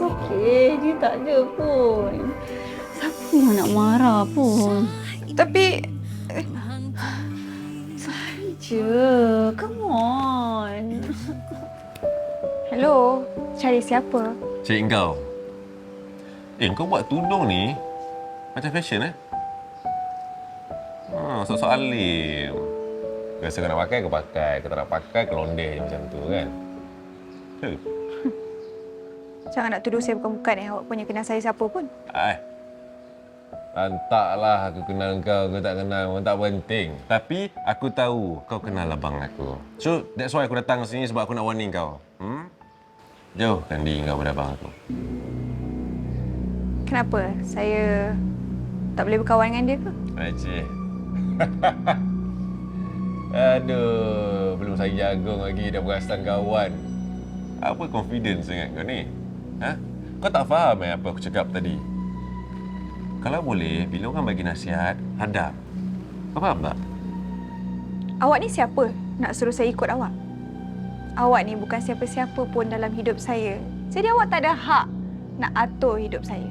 okey. Dia tak ada pun. Siapa yang nak marah pun? Tapi Je, come on. hello, cari siapa? Cik kau. Kau buat tudung ni macam fashion sok-sok alim. Biasa kau nak pakai, kau pakai. Kau tak nak pakai, kau londeh je macam tu kan. Jangan nak tuduh saya bukan-bukan awak punya kenal saya siapa pun. Lantaklah aku kenal kau tak kenal. Orang tak penting. Tapi aku tahu kau kenal abang aku. So, that's why aku datang sini sebab aku nak warning kau. Jauhkan diri kau pada abang aku. Kenapa? Saya tak boleh berkawan dengan dia ke? Acik. Aduh, belum saya jagung lagi dah perasan kawan. Apa confidence sangat kau ni? Kau tak faham apa aku cakap tadi? Kalau boleh, bila orang bagi nasihat, hadap. Kau faham tak? Awak ni siapa nak suruh saya ikut awak? Awak ni bukan siapa-siapa pun dalam hidup saya. Jadi awak tak ada hak nak atur hidup saya.